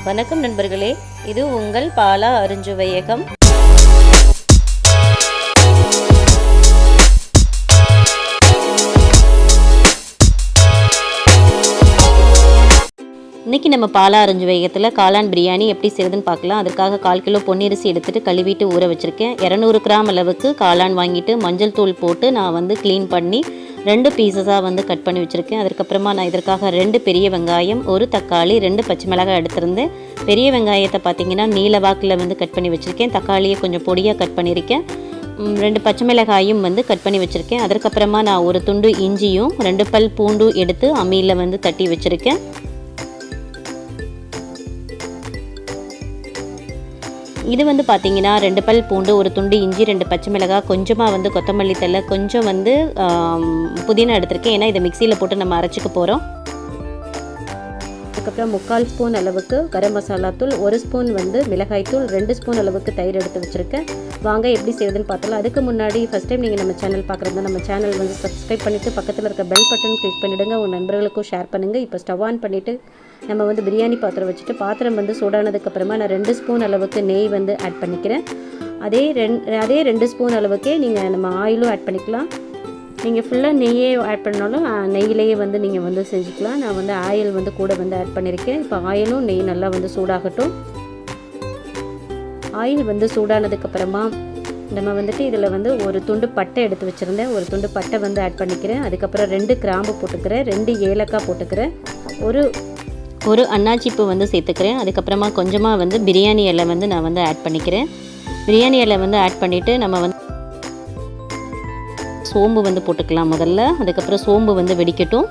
வணக்கம் நண்பர்களே, இது உங்கள் பாலா அருஞ்சுவையகம். இன்றைக்கி நம்ம பாலா அருஞ்சுவையகத்தில் காளான் பிரியாணி எப்படி செய்யுதுன்னு பார்க்கலாம். அதற்காக 1/4 கிலோ பொன்னிரிசி எடுத்துகிட்டு கழுவிட்டு ஊற வச்சுருக்கேன். 200 கிராம் அளவுக்கு காளான் வாங்கிட்டு மஞ்சள் தூள் போட்டு நான் வந்து க்ளீன் பண்ணி 2 பீசஸாக வந்து கட் பண்ணி வச்சுருக்கேன். அதுக்கப்புறமா நான் இதற்காக 2 பெரிய வெங்காயம், 1 தக்காளி, 2 பச்சை மிளகாய் எடுத்திருந்தேன். பெரிய வெங்காயத்தை பார்த்திங்கன்னா நீல வாக்கில் வந்து கட் பண்ணி வச்சுருக்கேன். தக்காளியை கொஞ்சம் பொடியாக கட் பண்ணியிருக்கேன். 2 பச்சை மிளகாயும் வந்து கட் பண்ணி வச்சுருக்கேன். அதுக்கப்புறமா நான் ஒரு துண்டு இஞ்சியும் 2 பல் பூண்டு எடுத்து அம்மியில் வந்து தட்டி வச்சுருக்கேன். இது வந்து பார்த்திங்கன்னா 2 பல் பூண்டு, ஒரு துண்டு இஞ்சி, 2 பச்சை மிளகாய், கொஞ்சமாக வந்து கொத்தமல்லி தழை, கொஞ்சம் வந்து புதினா எடுத்திருக்கேன். ஏன்னா இதை மிக்சியில் போட்டு நம்ம அரைச்சிக்க போகிறோம். அதுக்கப்புறம் 3/4 ஸ்பூன் அளவுக்கு கரம் மசாலா தூள், 1 ஸ்பூன் வந்து மிளகாய் தூள், 2 ஸ்பூன் அளவுக்கு தயிர் எடுத்து வச்சுருக்கேன். வாங்க எப்படி செய்யுதுன்னு பார்த்தலாம். அதுக்கு முன்னாடி ஃபஸ்ட் டைம் நீங்கள் நம்ம சேனல் பார்க்குறது, நம்ம சேனல் வந்து சப்ஸ்கிரைப் பண்ணிவிட்டு பக்கத்தில் இருக்க பெல் பட்டன் கிளிக் பண்ணிவிடுங்க. உங்கள் நண்பர்களுக்கும் ஷேர் பண்ணுங்கள். இப்போ ஸ்டவ் ஆன் பண்ணிவிட்டு நம்ம வந்து பிரியாணி பாத்திரம் வச்சுட்டு பாத்திரம் வந்து சூடானதுக்கப்புறமா நான் 2 ஸ்பூன் அளவுக்கு நெய் வந்து ஆட் பண்ணிக்கிறேன். அதே 2 ஸ்பூன் அளவுக்கே நீங்கள் நம்ம ஆயிலும் ஆட் பண்ணிக்கலாம். நீங்கள் ஃபுல்லாக நெய்யே ஆட் பண்ணாலும் நெய்யிலேயே வந்து நீங்கள் வந்து செஞ்சுக்கலாம். நான் வந்து ஆயில் வந்து கூட வந்து ஆட் பண்ணியிருக்கேன். இப்போ ஆயிலும் நெய் நல்லா வந்து சூடாகட்டும். ஆயில் வந்து சூடானதுக்கப்புறமா நம்ம வந்துட்டு இதில் வந்து ஒரு துண்டு பட்டை எடுத்து வச்சுருந்தேன். ஒரு துண்டு பட்டை வந்து ஆட் பண்ணிக்கிறேன். அதுக்கப்புறம் 2 கிராம்பு போட்டுக்கிறேன், 2 ஏலக்காய் போட்டுக்கிறேன், ஒரு அன்னாச்சிப்பூ வந்து சேர்த்துக்கிறேன். அதுக்கப்புறமா கொஞ்சமாக வந்து பிரியாணி இலை வந்து நான் வந்து ஆட் பண்ணிக்கிறேன். பிரியாணி இலை வந்து ஆட் பண்ணிவிட்டு நம்ம வந்து சோம்பு வந்து போட்டுக்கலாம் முதல்ல. அதுக்கப்புறம் சோம்பு வந்து வெடிக்கட்டும்.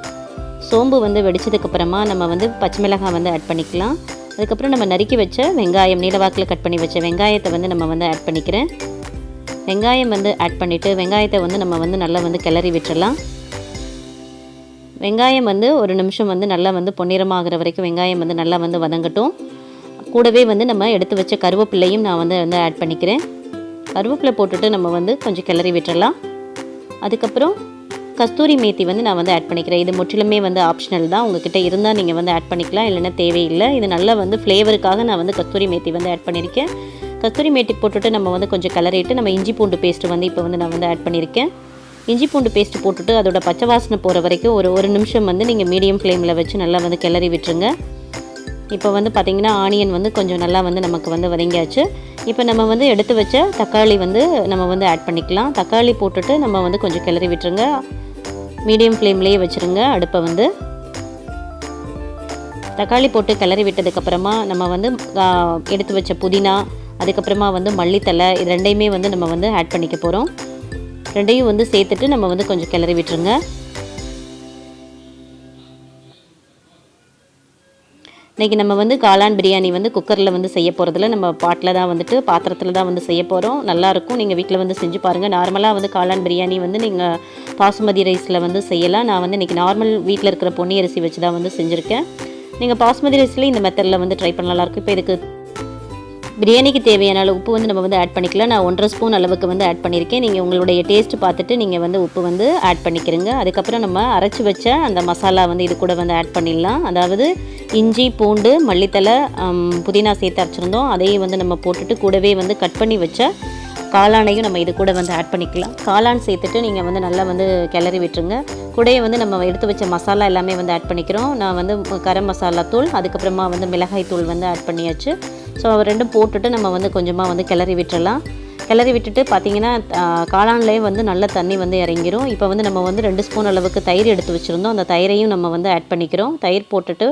சோம்பு வந்து வெடித்ததுக்கப்புறமா நம்ம வந்து பச்சை மிளகாய் வந்து ஆட் பண்ணிக்கலாம். அதுக்கப்புறம் நம்ம நறுக்கி வச்ச வெங்காயம், நீலவாக்கில் கட் பண்ணி வச்ச வெங்காயத்தை வந்து நம்ம வந்து ஆட் பண்ணிக்கிறேன். வெங்காயம் வந்து ஆட் பண்ணிவிட்டு வெங்காயத்தை வந்து நம்ம வந்து நல்லா வந்து கிளறி விட்டுறலாம். வெங்காயம் வந்து ஒரு நிமிஷம் வந்து நல்லா வந்து பொன்னிறமாகிற வரைக்கும் வெங்காயம் வந்து நல்லா வந்து வதங்கட்டும். கூடவே வந்து நம்ம எடுத்து வச்ச கருவேப்பிலையும் நான் வந்து ஆட் பண்ணிக்கிறேன். கருவேப்பிலை போட்டுட்டு நம்ம வந்து கொஞ்சம் கிளறி விட்டுறலாம். அதுக்கப்புறம் கஸ்தூரி மேத்தி வந்து நான் வந்து ஆட் பண்ணிக்கிறேன். இது முற்றிலுமே வந்து ஆப்ஷனல் தான். உங்ககிட்ட இருந்தால் நீங்கள் வந்து ஆட் பண்ணிக்கலாம், இல்லைன்னா தேவையில்லை. இது நல்லா வந்து ஃப்ளேவருக்காக நான் வந்து கஸ்தூரி மேத்தி வந்து ஆட் பண்ணியிருக்கேன். கஸ்தூரி மேத்தி போட்டுட்டு நம்ம வந்து கொஞ்சம் கிளறிட்டு நம்ம இஞ்சி பூண்டு பேஸ்ட்டு வந்து இப்போ வந்து நான் வந்து ஆட் பண்ணியிருக்கேன். இஞ்சி பூண்டு பேஸ்ட்டு போட்டுட்டு அதோட பச்சை வாசனை போகிற வரைக்கும் ஒரு நிமிஷம் வந்து நீங்கள் மீடியம் ஃப்ளேமில் வச்சு நல்லா வந்து கிளறி விட்டுருங்க. இப்போ வந்து பார்த்திங்கன்னா ஆனியன் வந்து கொஞ்சம் நல்லா வந்து நமக்கு வந்து வதங்கியாச்சு. இப்போ நம்ம வந்து எடுத்து வச்ச தக்காளி வந்து நம்ம வந்து ஆட் பண்ணிக்கலாம். தக்காளி போட்டுட்டு நம்ம வந்து கொஞ்சம் கிளறி விட்டுருங்க. மீடியம் ஃப்ளேம்லேயே வச்சுருங்க அடுப்பை வந்து. தக்காளி போட்டு கிளறி விட்டதுக்கப்புறமா நம்ம வந்து எடுத்து வச்ச புதினா, அதுக்கப்புறமா வந்து மல்லித்தலை, இது ரெண்டையுமே வந்து நம்ம வந்து ஆட் பண்ணிக்க போகிறோம். ரெண்டையும் வந்து சேர்த்துட்டு நம்ம வந்து கொஞ்சம் கிளறி விட்டுருங்க. இன்றைக்கி நம்ம வந்து காளான் பிரியாணி வந்து குக்கரில் வந்து செய்ய போகிறதில்ல, நம்ம பாத்திரத்தில் தான் வந்து செய்ய போகிறோம். நல்லாயிருக்கும். நீங்கள் வீட்டில் வந்து செஞ்சு பாருங்கள். நார்மலாக வந்து காளான் பிரியாணி வந்து நீங்கள் பாசுமதி ரைஸில் வந்து செய்யலாம். நான் வந்து இன்றைக்கி நார்மல் வீட்டில் இருக்கிற பொன்னி அரிசி வச்சு தான் வந்து செஞ்சுருக்கேன். நீங்கள் பாசுமதி ரைஸில் இந்த மெத்தடில் வந்து ட்ரை பண்ண நல்லாயிருக்கும். இப்போ இதுக்கு பிரியாணிக்கு தேவையான அளவு உப்பு வந்து நம்ம வந்து ஆட் பண்ணிக்கலாம். நான் 1.5 ஸ்பூன் அளவுக்கு வந்து ஆட் பண்ணியிருக்கேன். நீங்கள் உங்களுடைய டேஸ்ட்டு பார்த்துட்டு நீங்கள் வந்து உப்பு வந்து ஆட் பண்ணிக்கிறங்க. அதுக்கப்புறம் நம்ம அரைச்சி வச்ச அந்த மசாலா வந்து இது கூட வந்து ஆட் பண்ணிடலாம். அதாவது இஞ்சி, பூண்டு, மல்லித்தலை, புதினா சேர்த்து அரைச்சிருந்தோம். அதையும் வந்து நம்ம போட்டுட்டு கூடவே வந்து கட் பண்ணி வச்ச காளானையும் நம்ம இது கூட வந்து ஆட் பண்ணிக்கலாம். காளான் சேர்த்துட்டு நீங்கள் வந்து நல்லா வந்து கிளறி விட்டுருங்க. கூடவே வந்து நம்ம எடுத்து வச்ச மசாலா எல்லாமே வந்து ஆட் பண்ணிக்கிறோம். நான் வந்து கரம் மசாலா தூள், அதுக்கப்புறமா வந்து மிளகாய் தூள் வந்து ஆட் பண்ணியாச்சு. ஸோ ரெண்டும் போட்டுட்டு நம்ம வந்து கொஞ்சமாக வந்து கிளறி விட்டுறலாம். கிளறி விட்டுட்டு பார்த்திங்கன்னா காளான்லேயே வந்து நல்ல தண்ணி வந்து இறங்கிரும். இப்போ வந்து நம்ம வந்து 2 ஸ்பூன் அளவுக்கு தயிர் எடுத்து வச்சுருந்தோம். அந்த தயிரையும் நம்ம வந்து ஆட் பண்ணிக்கிறோம். தயிர் போட்டுட்டு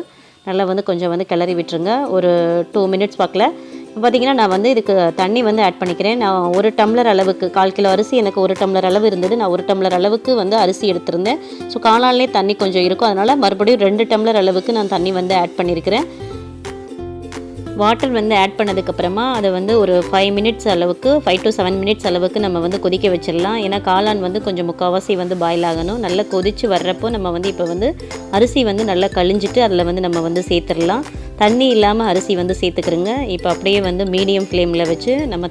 நல்லா வந்து கொஞ்சம் வந்து கிளறி விட்டுருங்க. ஒரு 2 மினிட்ஸ் பார்க்கல. இப்போ பார்த்திங்கன்னா நான் வந்து இதுக்கு தண்ணி வந்து ஆட் பண்ணிக்கிறேன். நான் 1 டம்ளர் அளவுக்கு 1/4 கிலோ அரிசி எனக்கு 1 டம்ளர் அளவு இருந்தது. நான் 1 டம்ளர் அளவுக்கு வந்து அரிசி எடுத்திருந்தேன். ஸோ காளான்லேயே தண்ணி கொஞ்சம் இருக்கும். அதனால் மறுபடியும் 2 டம்ளர் அளவுக்கு நான் தண்ணி வந்து ஆட் பண்ணியிருக்கிறேன். வாட்டர் வந்து ஆட் பண்ணதுக்கப்புறமா அதை வந்து ஒரு 5 மினிட்ஸ் அளவுக்கு 5 to 7 மினிட்ஸ் அளவுக்கு நம்ம வந்து கொதிக்க வச்சிடலாம். ஏன்னா காளான் வந்து கொஞ்சம் முக்கால்வாசி வந்து பாயில் ஆகணும். நல்லா கொதித்து வர்றப்போ நம்ம வந்து இப்போ வந்து அரிசி வந்து நல்லா கழிஞ்சிட்டு அதில் வந்து நம்ம வந்து சேர்த்துடலாம். தண்ணி இல்லாமல் அரிசி வந்து சேர்த்துக்கிறோங்க. இப்போ அப்படியே வந்து மீடியம் ஃப்ளேமில் வச்சு நம்ம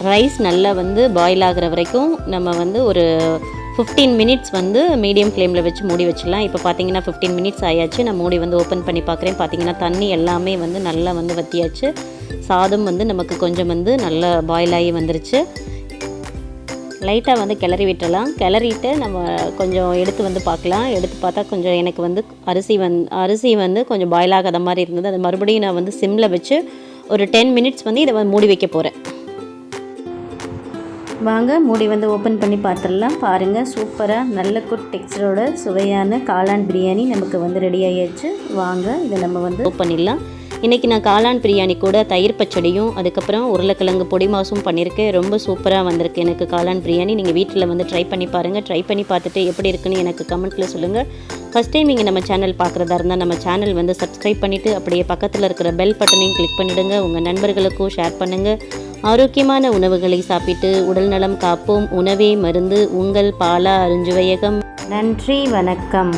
ரைஸ் நல்லா வந்து பாயில் ஆகிற வரைக்கும் நம்ம வந்து ஒரு 15 மினிட்ஸ் வந்து மீடியம் ஃப்ளேமில் வச்சு மூடி வச்சிடலாம். இப்போ பார்த்தீங்கன்னா 15 மினிட்ஸ் ஆயாச்சு. நான் மூடி வந்து ஓப்பன் பண்ணி பார்க்குறேன். பார்த்தீங்கன்னா தண்ணி எல்லாமே வந்து நல்லா வந்து வற்றியாச்சு. சாதம் வந்து நமக்கு கொஞ்சம் வந்து நல்லா பாயில் ஆகி வந்துருச்சு. லைட்டாக வந்து கிளறி விட்டுறலாம். கிளறிட்டு நம்ம கொஞ்சம் எடுத்து வந்து பார்க்கலாம். எடுத்து பார்த்தா கொஞ்சம் எனக்கு வந்து அரிசி வந்து கொஞ்சம் பாயில் ஆகாத மாதிரி இருந்தது. அது மறுபடியும் நான் வந்து சிம்மில் வச்சு ஒரு 10 மினிட்ஸ் வந்து இதை மூடி வைக்க போகிறேன். வாங்க மூடி வந்து ஓப்பன் பண்ணி பார்த்துடலாம். பாருங்கள், சூப்பராக நல்ல குட் டெக்ஸ்டரோட சுவையான காளான் பிரியாணி நமக்கு வந்து ரெடி ஆகிடுச்சு. வாங்க இதை நம்ம வந்து ஓப்பன் பண்ணிடலாம். இன்றைக்கி நான் காளான் பிரியாணி கூட தயிர் பச்சடியும் அதுக்கப்புறம் உருளைக்கிழங்கு பொடி மாசும் பண்ணியிருக்கேன். ரொம்ப சூப்பராக வந்திருக்கு எனக்கு காளான் பிரியாணி. நீங்கள் வீட்டில் வந்து ட்ரை பண்ணி பாருங்கள். ட்ரை பண்ணி பார்த்துட்டு எப்படி இருக்குன்னு எனக்கு கமெண்ட்டில் சொல்லுங்கள். ஃபஸ்ட் டைம் நீங்கள் நம்ம சேனல் பார்க்குறதா இருந்தால் நம்ம சேனல் வந்து சப்ஸ்கிரைப் பண்ணிவிட்டு அப்படியே பக்கத்தில் இருக்கிற பெல் பட்டனையும் கிளிக் பண்ணிவிடுங்க. உங்கள் நண்பர்களுக்கும் ஷேர் பண்ணுங்கள். ஆரோக்கியமான உணவுகளை சாப்பிட்டு உடல் நலம் காப்போம். உணவே மருந்து. உங்கள் பாலா அருஞ்சுவையகம். நன்றி, வணக்கம்.